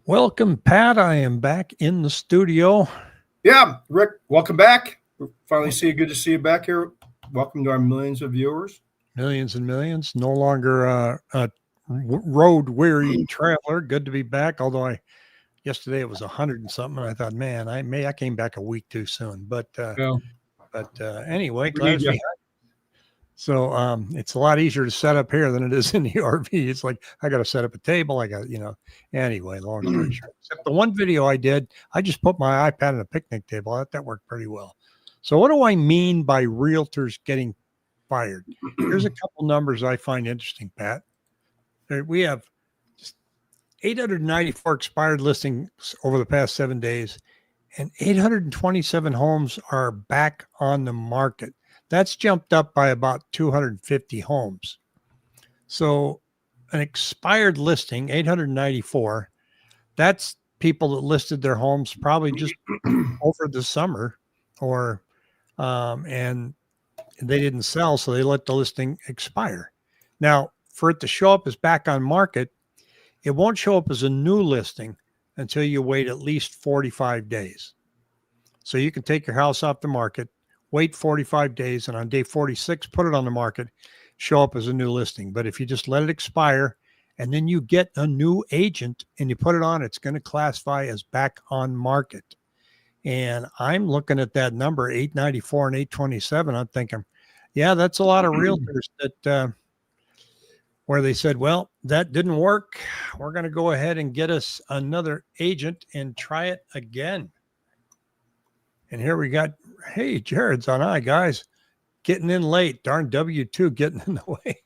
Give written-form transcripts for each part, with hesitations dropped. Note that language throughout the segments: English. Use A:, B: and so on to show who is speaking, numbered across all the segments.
A: Welcome, Pat. I am back in the studio.
B: Yeah, Rick, welcome back. Finally see you. Good to see you back here. Welcome to our millions of viewers.
A: Millions and millions. No longer a road weary traveler. Good to be back. Although yesterday it was 100 and something, and I thought, man, I came back a week too soon. But anyway,
B: We
A: glad
B: need
A: to
B: you.
A: be. So it's a lot easier to set up here than it is in the RV. It's like I got to set up a table. I got, anyway, long story short. Except the one video I did, I just put my iPad on a picnic table. I thought that worked pretty well. So what do I mean by realtors getting fired? Here's a couple numbers I find interesting, Pat. We have just 894 expired listings over the past 7 days, and 827 homes are back on the market. That's jumped up by about 250 homes. So an expired listing, 894, that's people that listed their homes probably just over the summer and they didn't sell, so they let the listing expire. Now, for it to show up as back on market, it won't show up as a new listing until you wait at least 45 days. So you can take your house off the market, wait 45 days, and on day 46, put it on the market, show up as a new listing. But if you just let it expire and then you get a new agent and you put it on, it's going to classify as back on market. And I'm looking at that number, 894 and 827. I'm thinking, yeah, that's a lot of realtors that where they said, well, that didn't work. We're going to go ahead and get us another agent and try it again. And here we got, hey, Jared's on. Hi, guys. Getting in late. Darn W2 getting in the way.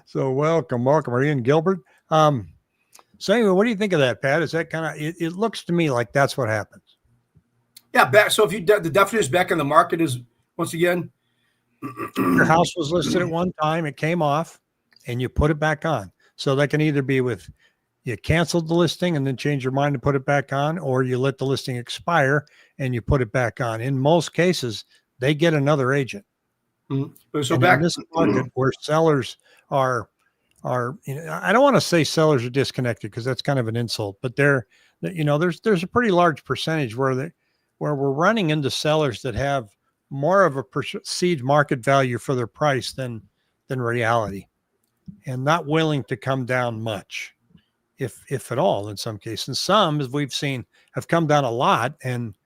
A: So welcome. Are you in Gilbert? So anyway, what do you think of that, Pat? Is that kind of, it looks to me like that's what happens.
B: Yeah, back. So if the definition is back on the market is, once again,
A: your house was listed at one time, it came off, and you put it back on. So that can either be with you canceled the listing and then change your mind and put it back on, or you let the listing expire and you put it back on. In most cases, they get another agent.
B: So
A: and
B: back
A: in this market where sellers are, I don't want to say sellers are disconnected because that's kind of an insult, but there's a pretty large percentage where we're running into sellers that have more of a perceived market value for their price than reality, and not willing to come down much, if at all, in some cases. And some, as we've seen, have come down a lot and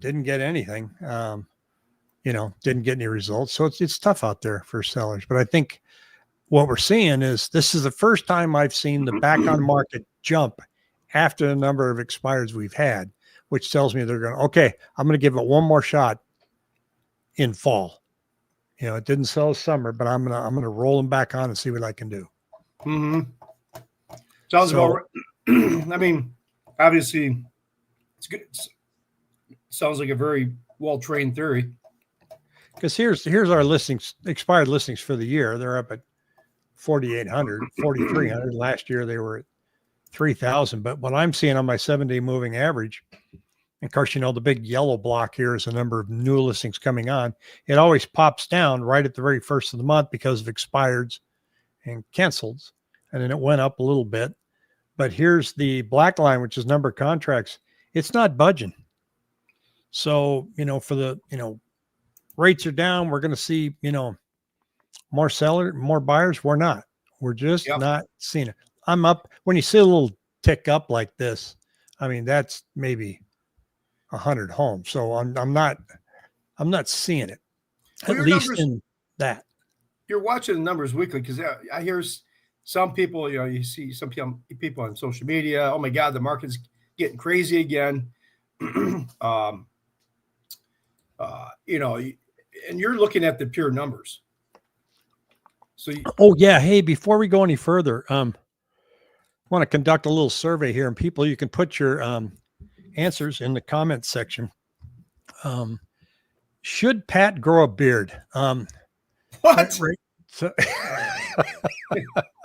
A: didn't get anything, didn't get any results. So it's tough out there for sellers. But I think what we're seeing is this is the first time I've seen the back on market jump after the number of expireds we've had, which tells me they're going, okay, I'm going to give it one more shot in fall. It didn't sell this summer, but I'm going to roll them back on and see what I can do.
B: Sounds about right. I mean, obviously, it's good. Sounds like a very well-trained theory.
A: Because here's our listings, expired listings for the year. They're up at 4,800, 4,300. Last year they were at 3,000. But what I'm seeing on my 7-day moving average, of course, the big yellow block here is the number of new listings coming on. It always pops down right at the very first of the month because of expireds and cancels. And then it went up a little bit. But here's the black line, which is number of contracts. It's not budging. So, for the, rates are down. We're going to see, more buyers. We're not. We're just not seeing it. I'm up. When you see a little tick up like this, I mean, that's maybe 100 homes. So I'm not seeing it, at least numbers, in that.
B: You're watching the numbers weekly because I hear some people, you see some people on social media. Oh my God, the market's getting crazy again. And you're looking at the pure numbers. So,
A: hey, before we go any further, I want to conduct a little survey here, and people, you can put your answers in the comments section. Should Pat grow a beard?
B: What?
A: Right, so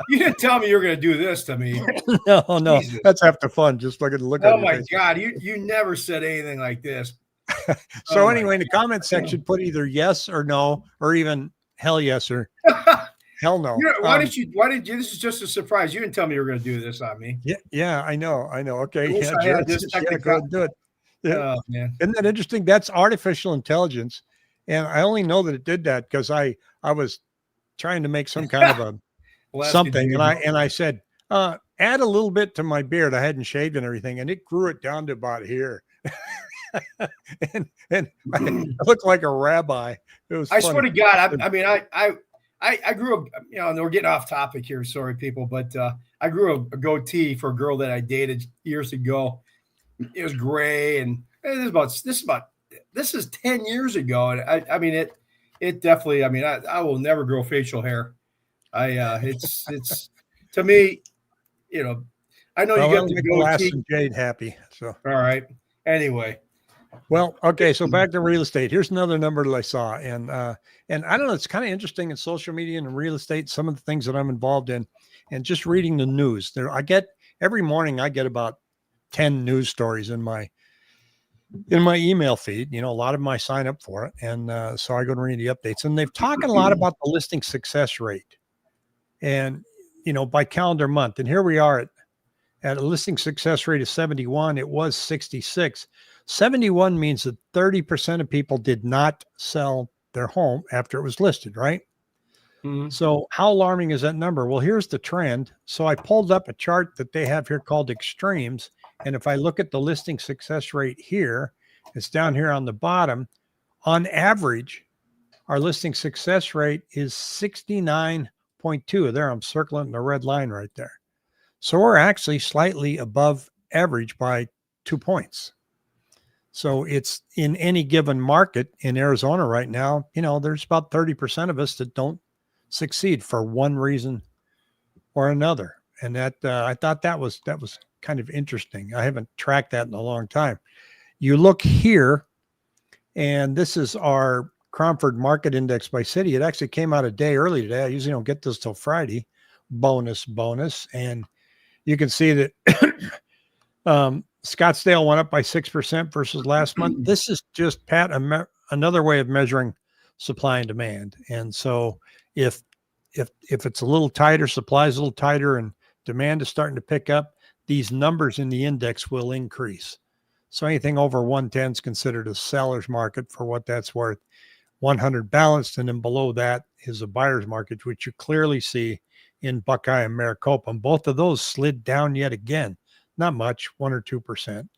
B: you didn't tell me you were going to do this to me.
A: No, Jesus. That's half the fun. Just look at
B: Oh my God, you never said anything like this.
A: So anyway, in the comment section, put either yes or no, or even hell yes or hell no.
B: Why did you? This is just a surprise. You didn't tell me you were going to do this on me.
A: Yeah, I know. Okay,
B: I wish
A: yeah,
B: I
A: Jared
B: had this
A: says, yeah, go ahead and do it. Yeah.
B: Oh man.
A: Isn't that interesting? That's artificial intelligence, and I only know that it did that because I was trying to make some kind of a something, and I said, add a little bit to my beard. I hadn't shaved and everything, and it grew it down to about here. and I looked like a rabbi. It was
B: I
A: funny.
B: swear to God, I grew up, and we're getting off topic here. Sorry, people, but I grew a goatee for a girl that I dated years ago. It was gray, and this is 10 years ago, and it definitely. I will never grow facial hair. It's to me, I know you got the goatee.
A: And Jade happy. So
B: all right. Anyway.
A: Well, okay. So back to real estate. Here's another number that I saw, and I don't know. It's kind of interesting in social media and real estate. Some of the things that I'm involved in, and just reading the news. Every morning I get about 10 news stories in my email feed. A lot of them I sign up for it, and so I go to read the updates. And they've talked a lot about the listing success rate, and by calendar month. And here we are at a listing success rate of 71. It was 66. 71 means that 30% of people did not sell their home after it was listed, right? Mm-hmm. So how alarming is that number? Well, here's the trend. So I pulled up a chart that they have here called extremes. And if I look at the listing success rate here, it's down here on the bottom. On average, our listing success rate is 69.2. There, I'm circling the red line right there. So we're actually slightly above average by 2 points. So it's in any given market in Arizona right now, there's about 30% of us that don't succeed for one reason or another. And that I thought that was kind of interesting. I haven't tracked that in a long time. You look here, and this is our Cromford Market Index by city. It actually came out a day early today. I usually don't get this till Friday. Bonus. And you can see that Scottsdale went up by 6% versus last month. This is just, Pat, another way of measuring supply and demand. And so if it's a little tighter, supply is a little tighter, and demand is starting to pick up, these numbers in the index will increase. So anything over 110 is considered a seller's market for what that's worth. 100 balanced, and then below that is a buyer's market, which you clearly see in Buckeye and Maricopa. And both of those slid down yet again. Not much, 1 or 2%.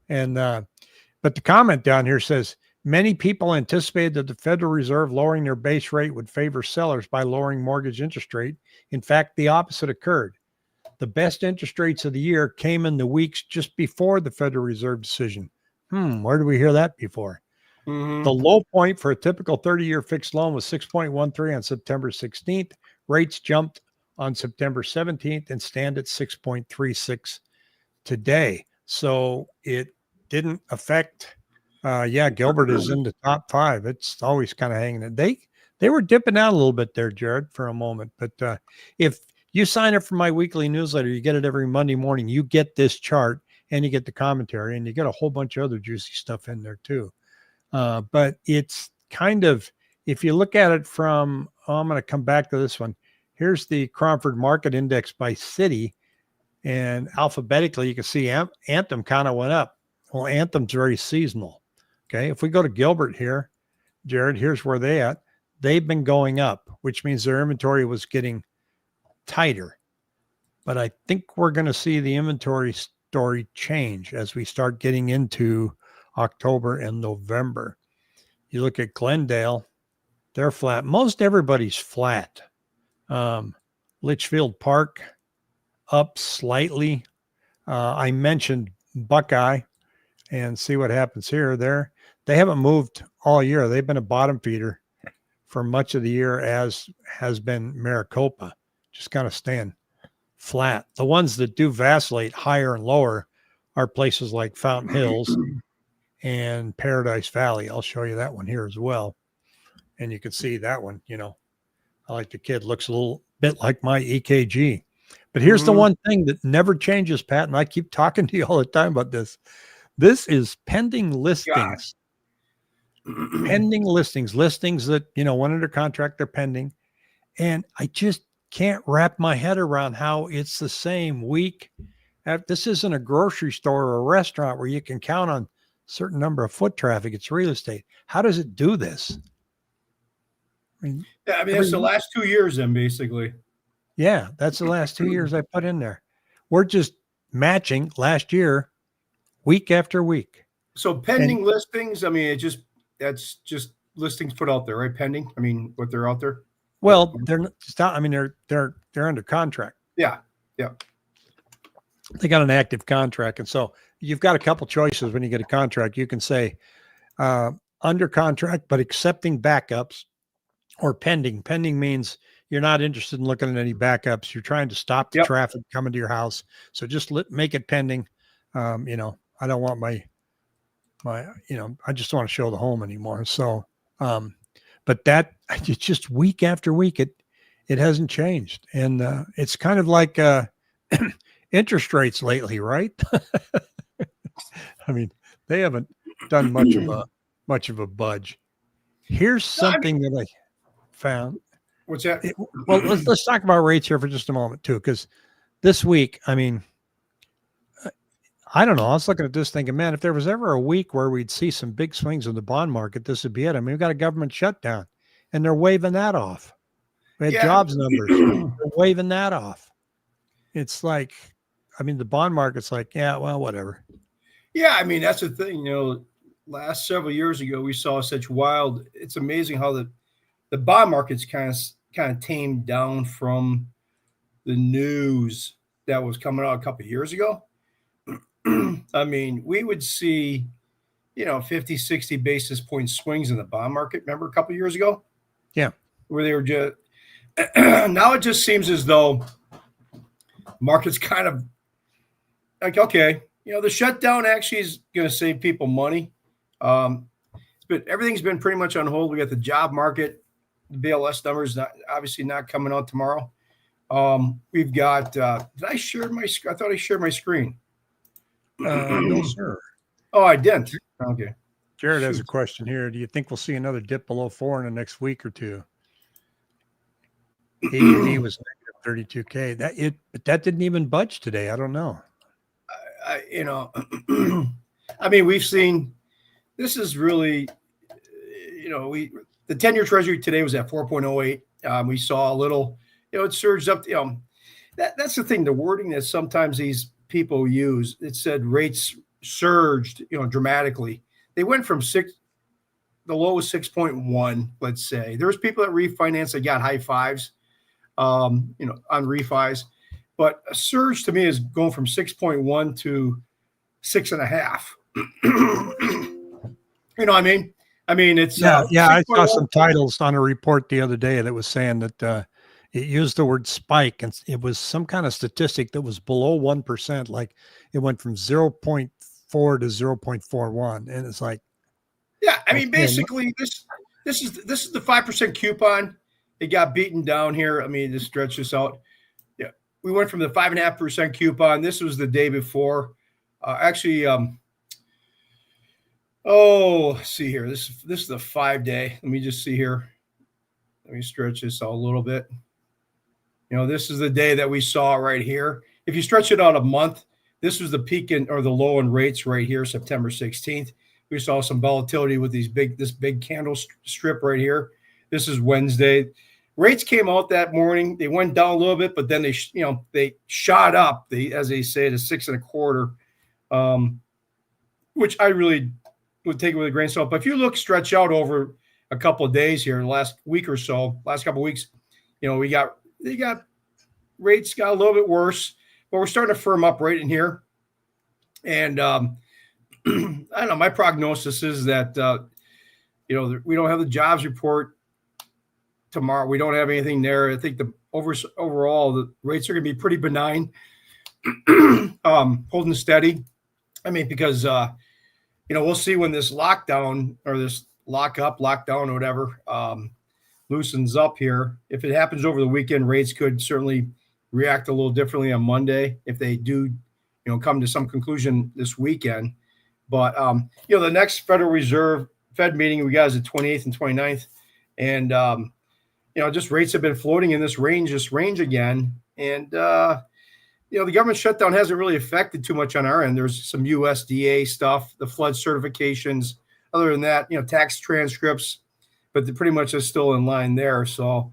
A: And but the comment down here says, many people anticipated that the Federal Reserve lowering their base rate would favor sellers by lowering mortgage interest rate. In fact, the opposite occurred. The best interest rates of the year came in the weeks just before the Federal Reserve decision. Where did we hear that before? Mm-hmm. The low point for a typical 30-year fixed loan was 6.13 on September 16th. Rates jumped on September 17th and stand at 6.36 today. So it didn't affect. Gilbert is in the top 5. It's always kind of hanging in. They were dipping out a little bit there, Jared, for a moment. But if you sign up for my weekly newsletter, you get it every Monday morning. You get this chart, and you get the commentary, and you get a whole bunch of other juicy stuff in there too. But it's kind of, if you look at it from, I'm going to come back to this one. Here's the Cromford Market Index by city. And alphabetically, you can see Anthem kind of went up. Well, Anthem's very seasonal. Okay. If we go to Gilbert here, Jared, here's where they at. They've been going up, which means their inventory was getting tighter. But I think we're going to see the inventory story change as we start getting into October and November. You look at Glendale, they're flat. Most everybody's flat. Litchfield Park, up slightly. I mentioned Buckeye, and see what happens here. They haven't moved all year. They've been a bottom feeder for much of the year, as has been Maricopa, just kind of staying flat. The ones that do vacillate higher and lower are places like Fountain Hills and Paradise Valley. I'll show you that one here as well. And you can see that one, I like the kid, looks a little bit like my EKG. But here's the one thing that never changes, Pat, and I keep talking to you all the time about this. This is pending listings. Pending listings that, went under contract, they're pending. And I just can't wrap my head around how it's the same week. This isn't a grocery store or a restaurant where you can count on a certain number of foot traffic. It's real estate. How does it do this? I mean,
B: Yeah, I mean, it's the last 2 years then, basically.
A: yeah, that's the last 2 years I put in there. We're just matching last year, week after week.
B: So pending listings, I mean, that's just listings put out there, right? Pending. I mean, what they're out there.
A: Well, they're not. I mean, they're under contract.
B: Yeah, yeah.
A: They got an active contract, and so you've got a couple choices when you get a contract. You can say under contract, but accepting backups, or pending. Pending means you're not interested in looking at any backups. You're trying to stop the traffic coming to your house. So just make it pending. I don't want my, I just want to show the home anymore. So, but that it's just week after week, it hasn't changed. And it's kind of like interest rates lately, right? I mean, they haven't done much of a budge. Here's something that I found.
B: What's that?
A: Well, let's talk about rates here for just a moment too, because this week, I mean, I don't know. I was looking at this thinking, man, if there was ever a week where we'd see some big swings in the bond market, this would be it. I mean, we've got a government shutdown, and they're waving that off. We had jobs numbers. They're waving that off. It's like, I mean, the bond market's like, yeah, well, whatever.
B: Yeah, I mean, that's the thing. Last several years ago, we saw such wild. It's amazing how the bond market's kind of tamed down from the news that was coming out a couple of years ago. I mean, we would see, 50, 60 basis point swings in the bond market. Remember a couple of years ago?
A: Yeah.
B: Where they were just, now it just seems as though market's kind of like, okay, the shutdown actually is going to save people money. But everything's been pretty much on hold. We got the job market, the BLS numbers, obviously not coming out tomorrow. We've got, did I share my screen? I thought I shared my screen.
A: No, sir.
B: Oh, I didn't. Okay.
A: Jared has a question here. Do you think we'll see another dip below 4 in the next week or two? He was negative 32K. But that didn't even budge today. I don't know.
B: I mean, we've seen, this is really, the 10-year treasury today was at 4.08. We saw a little, it surged up, that's the thing, the wording that sometimes these people use. It said rates surged, dramatically. They went from the low was 6.1, let's say. There's people that refinance that got high fives, on refis. But a surge to me is going from 6.1 to 6.5. You know what I mean? I mean, it's
A: yeah. I saw some titles on a report the other day that was saying that it used the word spike, and it was some kind of statistic that was below 1%. Like it went from 0.4 to 0.41, and it's like,
B: yeah. I mean, basically, this is the 5% coupon. It got beaten down here. I mean, to stretch this out. Yeah, we went from the 5.5% coupon. This was the day before. See here. This is the 5-day. Let me just see here. Let me stretch this out a little bit. This is the day that we saw right here. If you stretch it out a month, this was the peak or the low in rates right here, September 16th. We saw some volatility with this big candle strip right here. This is Wednesday. Rates came out that morning. They went down a little bit, but then they shot up. As they say, to 6.25, which I really would take it with a grain of salt. But if you stretch out over a couple of days here, the last week or so, last couple of weeks, rates got a little bit worse, but we're starting to firm up right in here. And I don't know. My prognosis is that we don't have the jobs report tomorrow. We don't have anything there. I think overall the rates are going to be pretty benign, holding steady. I mean, because we'll see when this lockdown or this lockdown or whatever loosens up here. If it happens over the weekend, rates could certainly react a little differently on Monday if they do, come to some conclusion this weekend. But the next Federal Reserve Fed meeting we got is the 28th and 29th, and just rates have been floating in this range again. And, the government shutdown hasn't really affected too much on our end. There's some USDA stuff, the flood certifications. Other than that, tax transcripts, but pretty much is still in line there. So,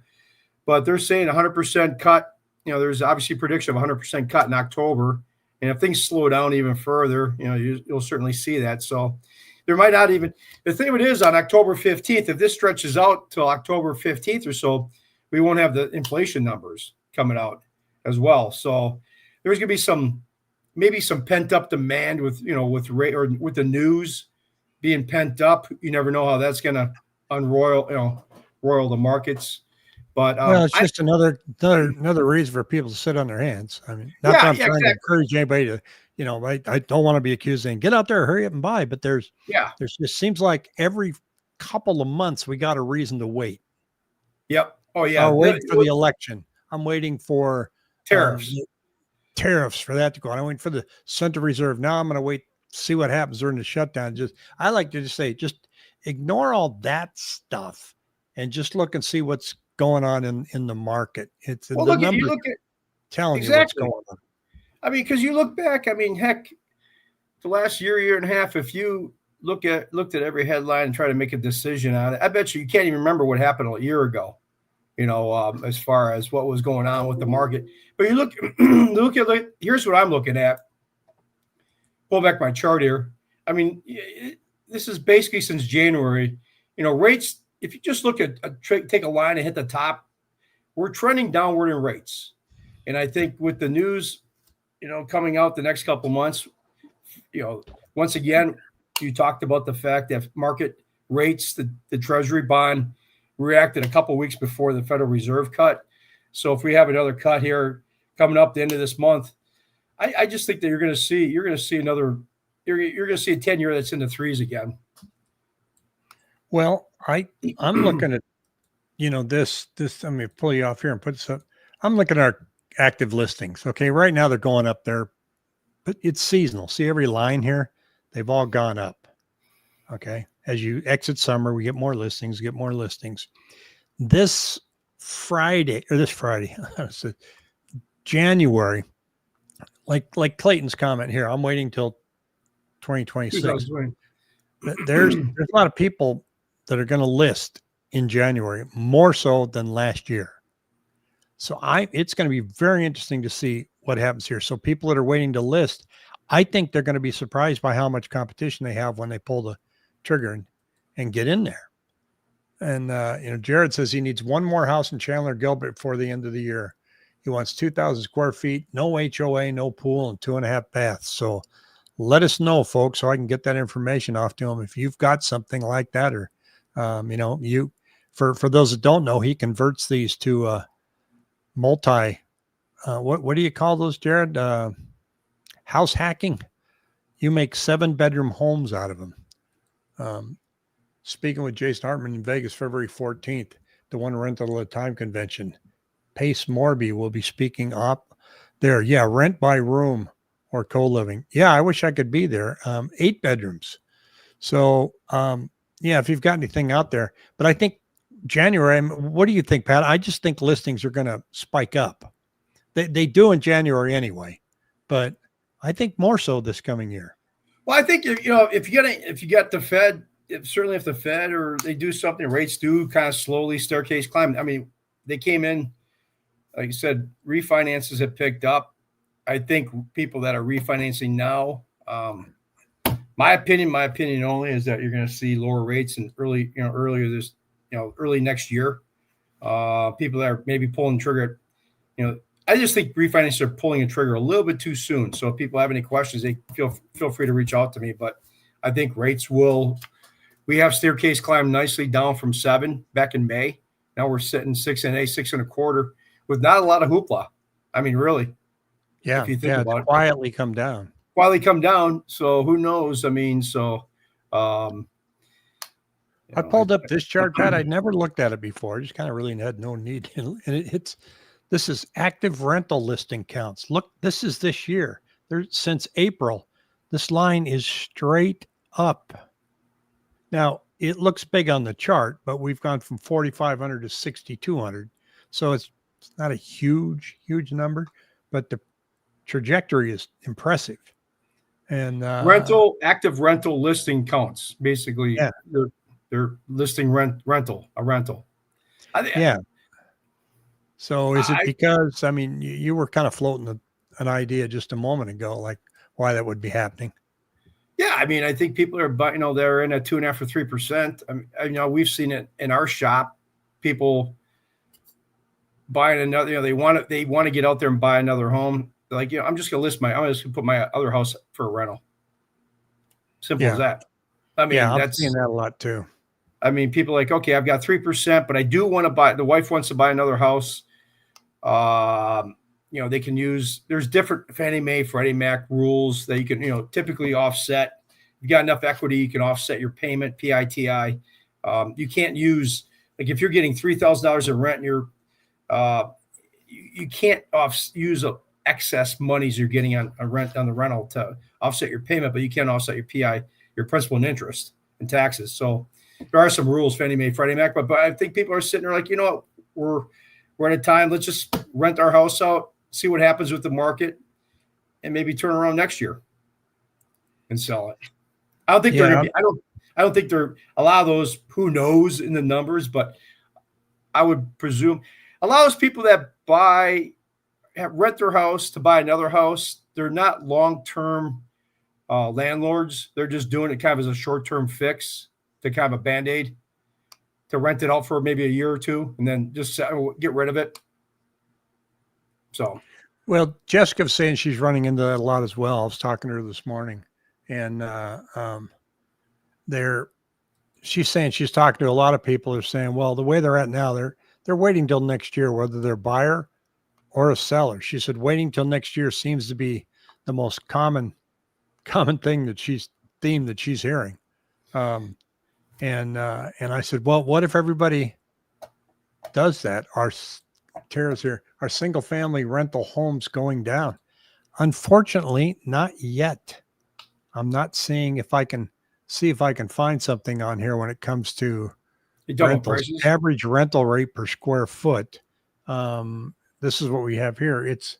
B: but they're saying 100% cut. There's obviously a prediction of 100% cut in October. And if things slow down even further, you'll certainly see that. So there might not even, the thing of it is on October 15th, if this stretches out till October 15th or so, we won't have the inflation numbers coming out as well. So there's going to be maybe some pent up demand with the news being pent up. You never know how that's going to roil the markets. But
A: well, it's just another reason for people to sit on their hands. I mean, not that I'm trying to encourage anybody to, I don't want to be accused of saying, get out there, hurry up and buy. But there's just seems like every couple of months we got a reason to wait.
B: Yep. Oh yeah.
A: I'm waiting for the election. I'm waiting for
B: tariffs
A: for that to go on. I'm waiting for the Central Reserve. Now I'm going to wait, see what happens during the shutdown. I like to just say, just ignore all that stuff and just look and see what's going on in the market. It's the numbers telling you what's going on.
B: I mean, because you look back, heck, the last year and a half, if you looked at every headline and try to make a decision on it, I bet you can't even remember what happened a year ago, as far as what was going on with the market. But you look here's what I'm looking at. Pull back my chart here. I mean, this is basically since January, rates. If you just look at take a line and hit the top, we're trending downward in rates. And I think with the news, coming out the next couple months, once again, you talked about the fact that market rates, the Treasury bond reacted a couple weeks before the Federal Reserve cut. So if we have another cut here coming up the end of this month, I just think that you're going to see a 10-year that's in the threes again.
A: Well, I'm looking at, this, I'm going to pull you off here and put this up. I'm looking at our active listings. Okay. Right now they're going up there, but it's seasonal. See every line here? They've all gone up. Okay. As you exit summer, we get more listings, This Friday, January, like Clayton's comment here, I'm waiting till 2026. There's a lot of people that are going to list in January, more so than last year. So it's going to be very interesting to see what happens here. So people that are waiting to list, I think they're going to be surprised by how much competition they have when they pull the trigger and get in there. And, Jared says he needs one more house in Chandler Gilbert before the end of the year. He wants 2,000 square feet, no HOA, no pool, and 2.5 baths. So let us know, folks, so I can get that information off to him. If you've got something like that, or, for those that don't know, he converts these to multi, what do you call those, Jared? House hacking. You make 7-bedroom homes out of them. Speaking with Jason Hartman in Vegas, February 14th, the One Rental at a Time convention. Pace Morby will be speaking up there. Yeah, rent by room or co-living. Yeah, I wish I could be there. 8 bedrooms. So, if you've got anything out there. But I think January, what do you think, Pat? I just think listings are going to spike up. They do in January anyway, but I think more so this coming year.
B: Well, I think if you got the Fed, certainly if the Fed or they do something, rates do kind of slowly staircase climb. I mean, they came in, like you said, refinances have picked up. I think people that are refinancing now, my opinion only is that you're going to see lower rates in early next year. People that are maybe pulling the trigger, I just think refinances are pulling a trigger a little bit too soon. So if people have any questions, they feel free to reach out to me. But I think rates we have staircase climbed nicely down from 7 back in May. Now we're sitting 6.25 with not a lot of hoopla. I mean, really.
A: Yeah.
B: If you think about it.
A: Quietly come down.
B: So who knows? I mean, I
A: pulled up this chart, Pat. I'd never looked at it before. I just kind of really had no need. And this is active rental listing counts. Look, this is this year. Since April, this line is straight up. Now, it looks big on the chart, but we've gone from 4,500 to 6,200. So it's not a huge number, but the trajectory is impressive. And
B: active rental listing counts. Basically,
A: yeah,
B: they're listing rental.
A: yeah. So is it because, I mean, you were kind of floating an idea just a moment ago, like why that would be happening?
B: Yeah, I mean, I think people are, they're in at 2.5% or 3%. I mean, we've seen it in our shop. People buying another, they want to get out there and buy another home. They're like, I'm just going to put my other house for a rental. Simple as that. I mean,
A: I'm seeing that a lot too.
B: I mean, people are like, okay, I've got 3%, but I do want to buy. The wife wants to buy another house. They can use. There's different Fannie Mae, Freddie Mac rules that you can, typically offset. If you got enough equity, you can offset your payment, PITI. You can't use, like, if you're getting $3,000 in rent, and you can't use excess monies you're getting on the rental to offset your payment, but you can offset your PI, your principal and interest and taxes. So there are some rules, Fannie Mae, Freddie Mac, but I think people are sitting there like, what, we're at a time. Let's just rent our house out, see what happens with the market, and maybe turn around next year and sell it. I don't think they're going to be. I don't think they're a lot of those. Who knows in the numbers? But I would presume a lot of those people that rent their house to buy another house, they're not long-term landlords. They're just doing it kind of as a short-term fix, to kind of a Band-Aid, to rent it out for maybe a year or two and then just get rid of it. So,
A: well, Jessica's saying she's running into that a lot as well. I was talking to her this morning, and she's saying she's talking to a lot of people who are saying, well, the way they're at now, they're waiting till next year, whether they're a buyer or a seller. She said waiting till next year seems to be the most common thing that she's hearing. And I said, well, what if everybody does that? Tara's here. Our single family rental homes going down? Unfortunately, not yet. I'm not seeing if I can find something on here when it comes to rentals. Average rental rate per square foot. This is what we have here. It's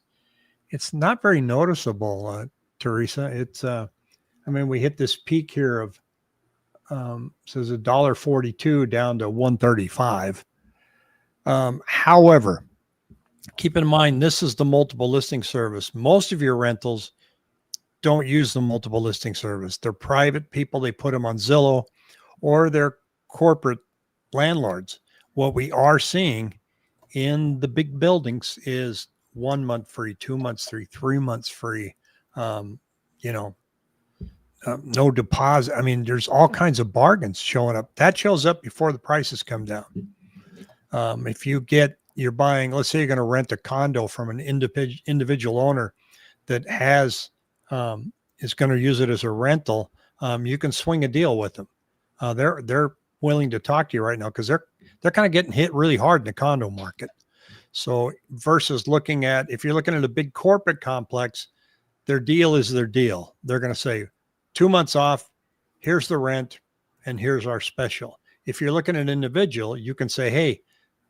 A: not very noticeable, Teresa. It's we hit this peak here of says $1.42 down to $1.35. However, keep in mind this is the multiple listing service. Most of your rentals don't use the multiple listing service. They're private people. They put them on Zillow, or they're corporate landlords. What we are seeing in the big buildings is 1 month free, 2 months free, 3 months free. No deposit. I mean, there's all kinds of bargains showing up. That shows up before the prices come down. If you're buying, let's say you're going to rent a condo from an individual owner that is going to use it as a rental, you can swing a deal with them. They're willing to talk to you right now because they're kind of getting hit really hard in the condo market. So versus if you're looking at a big corporate complex, their deal is their deal. They're going to say 2 months off, here's the rent, and here's our special. If you're looking at an individual, you can say, hey,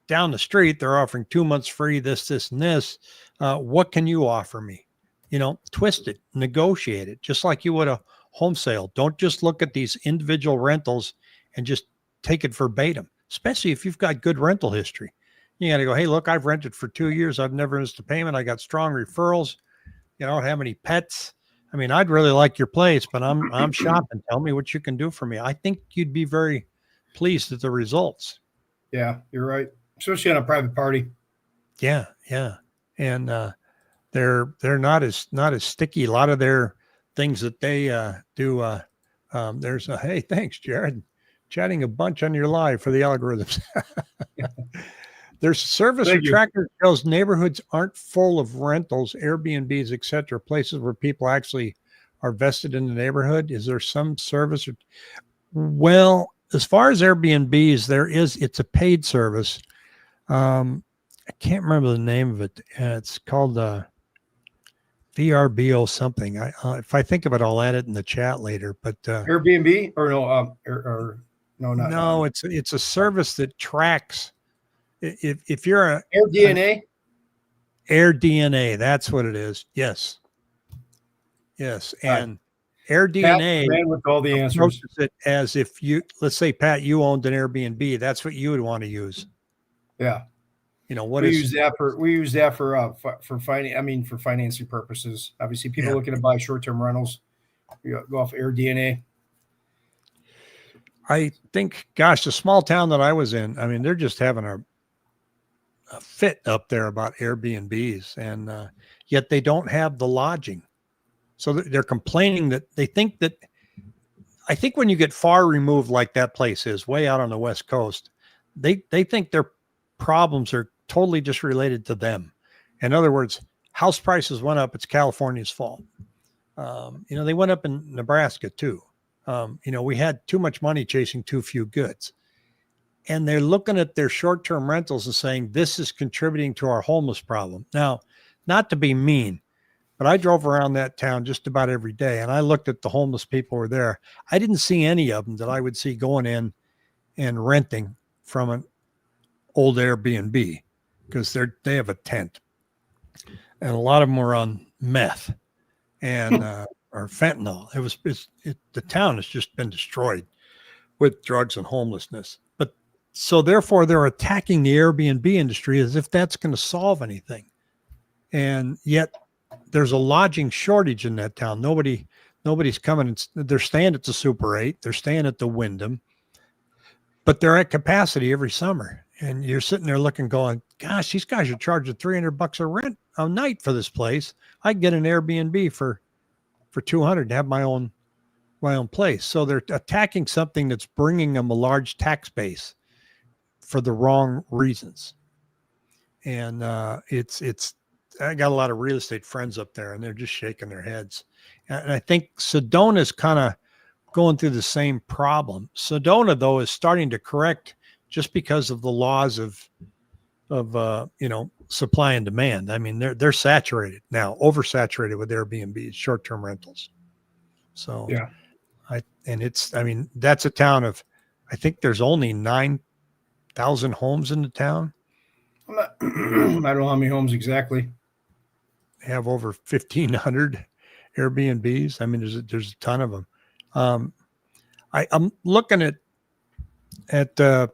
A: down the street, they're offering 2 months free, this, and this. What can you offer me? Twist it, negotiate it, just like you would a home sale. Don't just look at these individual rentals and just take it verbatim, especially if you've got good rental history. You got to go, hey, look, I've rented for 2 years. I've never missed a payment. I got strong referrals. I don't have any pets. I mean, I'd really like your place, but I'm shopping. Tell me what you can do for me. I think you'd be very pleased at the results.
B: Yeah, you're right. Especially on a private party.
A: Yeah. And they're not as sticky. A lot of their things that they do. There's hey, thanks, Jared. Chatting a bunch on your live for the algorithms. There's a service or tracker that shows neighborhoods aren't full of rentals, Airbnbs, etc., places where people actually are vested in the neighborhood. Is there some service? Well, as far as Airbnbs, it's a paid service. I can't remember the name of it. It's called VRBO something. If I think of it, I'll add it in the chat later. But
B: Airbnb or no? Or No, not
A: No, it's a service that tracks. If you're
B: Air
A: an
B: DNA.
A: Air DNA, that's what it is. Yes, yes,
B: All right,
A: and Air
B: Pat,
A: DNA
B: man with all the answers.
A: approaches it as if let's say, Pat, you owned an Airbnb. That's what you would want to use.
B: Yeah,
A: What
B: we
A: is
B: use that for for financing purposes. Obviously, people
A: yeah.
B: looking to buy short-term rentals, you go off Air DNA.
A: I think, gosh, the small town that I was in, I mean, they're just having a fit up there about Airbnbs, and yet they don't have the lodging. So they're complaining that they think that, I think when you get far removed like that place is way out on the West Coast, they think their problems are totally just related to them. In other words, house prices went up. It's California's fault. They went up in Nebraska too. We had too much money chasing too few goods. And they're looking at their short-term rentals and saying, this is contributing to our homeless problem. Now, not to be mean, but I drove around that town just about every day, and I looked at the homeless people who were there. I didn't see any of them that I would see going in and renting from an old Airbnb, because they have a tent. And a lot of them were on meth and or fentanyl. The town has just been destroyed with drugs and homelessness. But so therefore they're attacking the Airbnb industry as if that's going to solve anything. And yet there's a lodging shortage in that town. Nobody's coming. They're staying at the Super 8. They're staying at the Wyndham, but they're at capacity every summer. And you're sitting there looking, going, gosh, these guys are charging $300 a rent a night for this place. I can get an Airbnb for 200 and have my own place. So they're attacking something that's bringing them a large tax base for the wrong reasons. And I got a lot of real estate friends up there, and they're just shaking their heads. And I think Sedona is kind of going through the same problem. Sedona, though, is starting to correct just because of the laws of supply and demand. I mean, they're saturated now, oversaturated with Airbnbs, short-term rentals. So
B: Yeah,
A: that's a town of, I think there's only 9,000 homes in the town.
B: I don't know how many homes exactly.
A: They have over 1,500 Airbnbs. I mean, there's a ton of them. I'm looking at the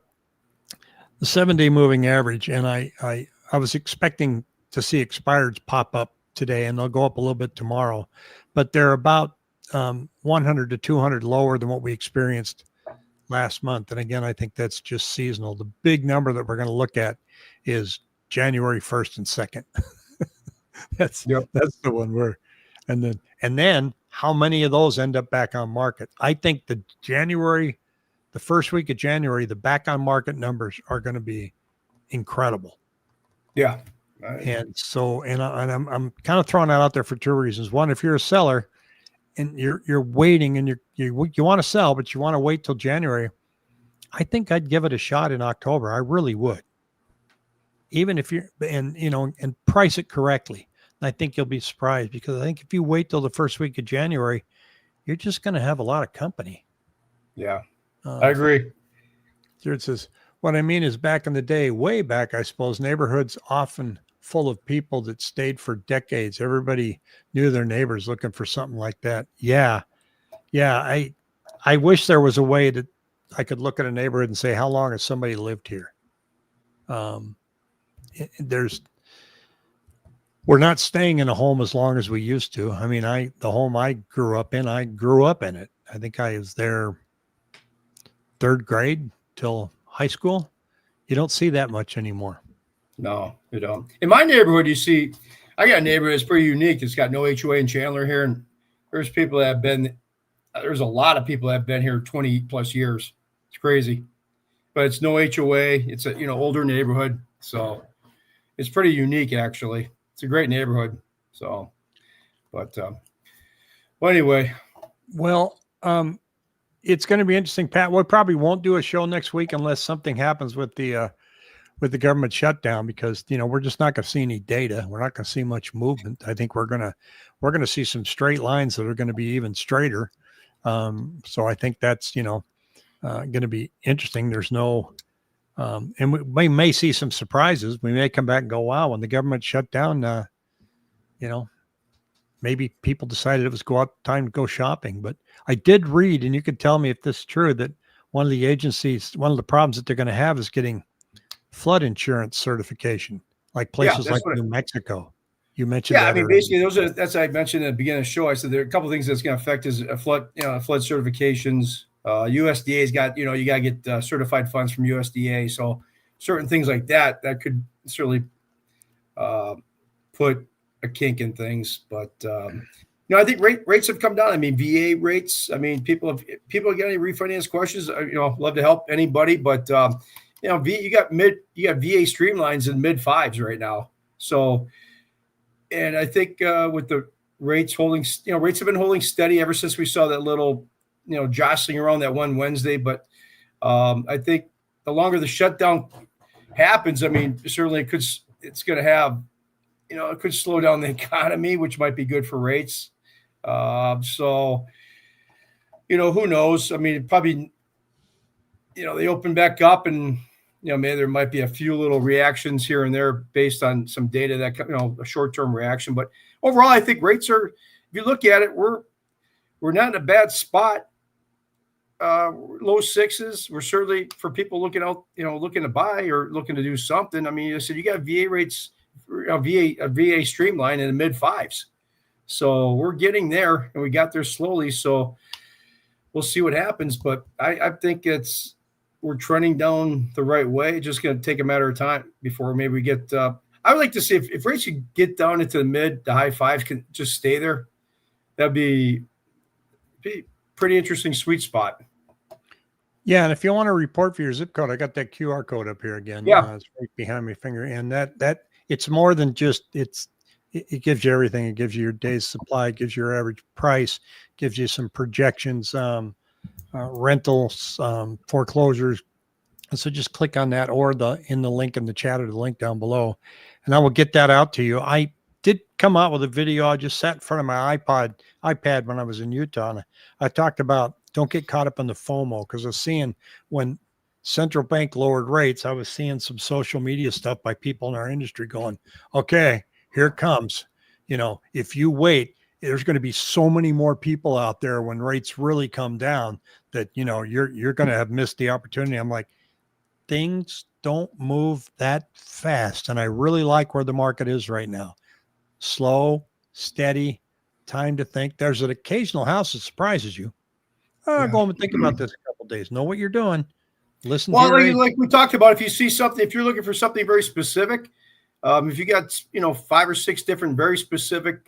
A: 7-day moving average, and I was expecting to see expireds pop up today, and they'll go up a little bit tomorrow, but they're about 100 to 200 lower than what we experienced last month. And again, I think that's just seasonal. The big number that we're going to look at is January 1st and 2nd. That's the one and then how many of those end up back on market? I think the first week of January, the back on market numbers are going to be incredible.
B: Yeah.
A: And so, I'm kind of throwing that out there for two reasons. One, if you're a seller and you're waiting and you want to sell, but you want to wait till January, I think I'd give it a shot in October. I really would. Even if and price it correctly. And I think you'll be surprised, because I think if you wait till the first week of January, you're just going to have a lot of company.
B: Yeah, I agree.
A: Here it says, what I mean is, back in the day, way back, I suppose, neighborhoods often full of people that stayed for decades. Everybody knew their neighbors, looking for something like that. Yeah. I wish there was a way that I could look at a neighborhood and say, how long has somebody lived here? We're not staying in a home as long as we used to. I mean, the home I grew up in it. I think I was there 3rd grade till high school. You don't see that much anymore.
B: No, you don't. In my neighborhood, you see, I got a neighborhood that's pretty unique. It's got no HOA in Chandler here. And there's a lot of people that have been here 20 plus years. It's crazy, but it's no HOA. It's a, older neighborhood. So it's pretty unique, actually. It's a great neighborhood. So, but anyway.
A: Well, it's going to be interesting, Pat. We probably won't do a show next week unless something happens with the government shutdown, because, we're just not going to see any data. We're not going to see much movement. I think we're going to see some straight lines that are going to be even straighter. So I think that's, going to be interesting. There's no, and we may see some surprises. We may come back and go, wow, when the government shut down, maybe people decided it was time to go shopping. But I did read, and you could tell me if this is true, that one of the problems that they're going to have is getting flood insurance certification, like places like New Mexico. You mentioned that.
B: I mean, basically, that's I mentioned at the beginning of the show. I said there are a couple of things that's going to affect is flood certifications. USDA's got, you got to get certified funds from USDA. So certain things like that could certainly put a kink in things. But I think rates have come down. I mean, VA rates. I mean, people got any refinance questions? Love to help anybody. But you got VA streamlines in mid fives right now. So, and I think with the rates holding, rates have been holding steady ever since we saw that little, jostling around that one Wednesday. But I think the longer the shutdown happens, I mean, certainly it's going to have, it could slow down the economy, which might be good for rates. So, who knows? I mean, probably, they open back up and, maybe there might be a few little reactions here and there based on some data that, a short-term reaction. But overall, I think rates are, if you look at it, we're not in a bad spot. Low sixes. We're certainly, for people looking to buy or looking to do something. I mean, I said you got VA rates, VA streamline in the mid fives. So we're getting there, and we got there slowly. So we'll see what happens. But I think we're trending down the right way. It's just going to take a matter of time before maybe we get. I would like to see if rates could get down into the mid to high fives, can just stay there. That'd be pretty interesting sweet spot.
A: Yeah, and if you want to report for your zip code, I got that QR code up here again.
B: Yeah,
A: it's right behind my finger, and that it's more than just it gives you everything. It gives you your day's supply, it gives you your average price, gives you some projections, rentals, foreclosures. And so just click on that or in the link in the chat or the link down below, and I will get that out to you. I did come out with a video. I just sat in front of my iPad when I was in Utah, and I talked about don't get caught up in the FOMO, because I was seeing when central bank lowered rates, I was seeing some social media stuff by people in our industry going, okay, here it comes. If you wait, there's going to be so many more people out there when rates really come down that, you're going to have missed the opportunity. I'm like, things don't move that fast. And I really like where the market is right now. Slow, steady, time to think. There's an occasional house that surprises you. Go home and think about this a couple of days. Know what you're doing. Listen.
B: Well, like we talked about, if you see something, if you're looking for something very specific, if you got 5 or 6 different very specific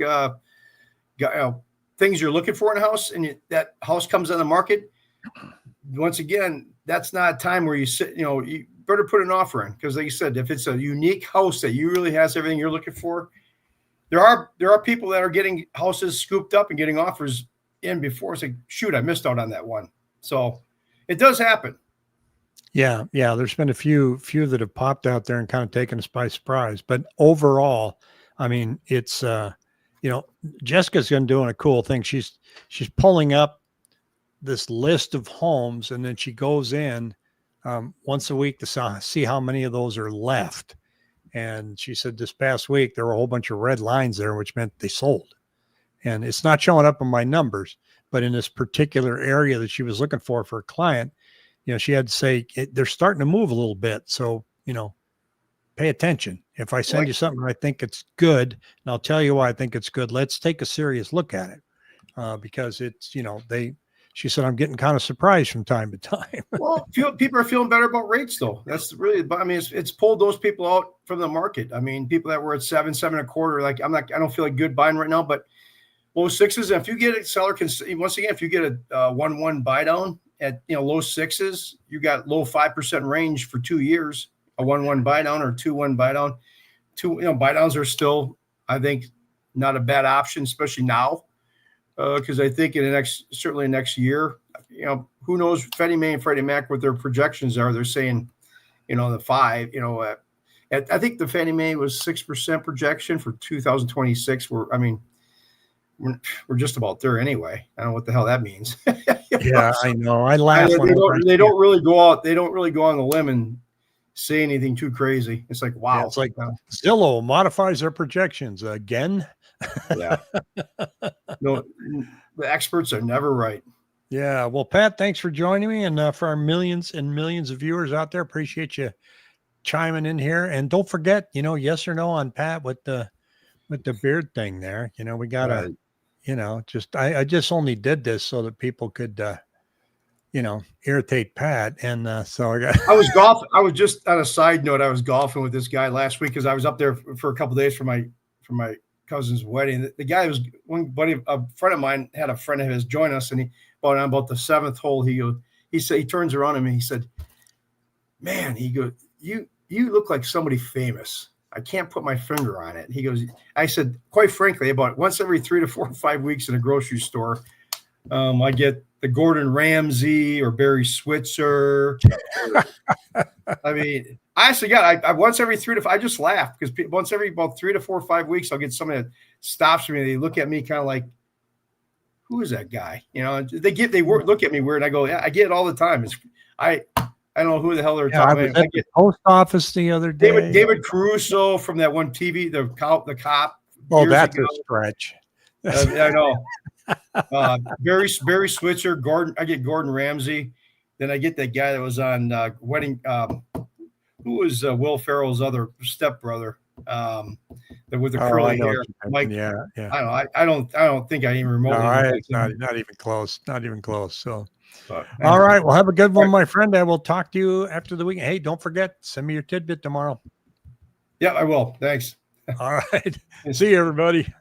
B: things you're looking for in a house, and that house comes on the market, once again, that's not a time where you sit. You better put an offer in, because, like you said, if it's a unique house that you really has everything you're looking for, there are people that are getting houses scooped up and getting offers in before. It's like, shoot, I missed out on that one. So it does happen.
A: Yeah. There's been a few that have popped out there and kind of taken us by surprise. But overall, I mean, it's Jessica's doing a cool thing. She's pulling up this list of homes, and then she goes in once a week to see how many of those are left. And she said this past week there were a whole bunch of red lines there, which meant they sold. And it's not showing up in my numbers, but in this particular area that she was looking for a client, she had to say they're starting to move a little bit. So, pay attention. If I send you something, I think it's good, and I'll tell you why I think it's good. Let's take a serious look at it, because it's, she said, I'm getting kind of surprised from time to time.
B: Well, people are feeling better about rates, though. That's really, I mean, it's pulled those people out from the market. I mean, people that were at 7.25, like I don't feel like good buying right now, but low sixes. And if you get a seller once again, if you get a 1-1 buy down at low sixes, you got low 5% range for 2 years. A 1-1 buy down or 2-1 buy down. Buy downs are still, I think, not a bad option, especially now, because I think certainly next year, who knows, Fannie Mae and Freddie Mac, what their projections are. They're saying, the 5. I think the Fannie Mae was 6% projection for 2026. we're just about there anyway. I don't know what the hell that means.
A: Yeah, I know. I laugh
B: They
A: whenever I
B: don't,
A: see
B: they
A: it.
B: don't really go out. They don't really go on the limb and say anything too crazy. It's like,
A: Yeah,
B: wow.
A: it's like Zillow modifies their projections again.
B: Yeah. No, the experts are never right.
A: Yeah. Well, Pat, thanks for joining me. And for our millions and millions of viewers out there, appreciate you chiming in here. And don't forget, yes or no on Pat with the beard thing there. We gotta, I just only did this so that people could irritate Pat. And so I got
B: I was golfing. I was just on a side note. I was golfing with this guy last week because I was up there for a couple of days for my cousin's wedding. The guy was a friend of mine had a friend of his join us, and about the seventh hole, he turns around at me. He said, "Man," he goes, you look like somebody famous. I can't put my finger on it. He goes, I said, quite frankly, about once every 3 to 4 or 5 weeks in a grocery store, I get the Gordon Ramsay or Barry Switzer. I mean, I actually got I once every 3 to 5. I just laugh because once every about 3 to 4 or 5 weeks, I'll get somebody that stops me. And they look at me kind of like, "Who is that guy?" They look at me weird. And I go, "Yeah, I get it all the time." I don't know who the hell they're talking
A: I was
B: about.
A: at the post office the other day.
B: David Caruso from that one TV, the cop.
A: Oh, that's a stretch.
B: I know. Barry Switzer, Gordon. I get Gordon Ramsay. Then I get that guy that was on Wedding. Who was Will Ferrell's other stepbrother? With the curly hair. Mike.
A: Yeah.
B: I don't think I even remotely.
A: No, it's not even close. Not even close. So.
B: But,
A: all right. Well, have a good one, my friend. I will talk to you after the weekend. Hey, don't forget, send me your tidbit tomorrow.
B: Yeah, I will. Thanks.
A: All right. See you, everybody.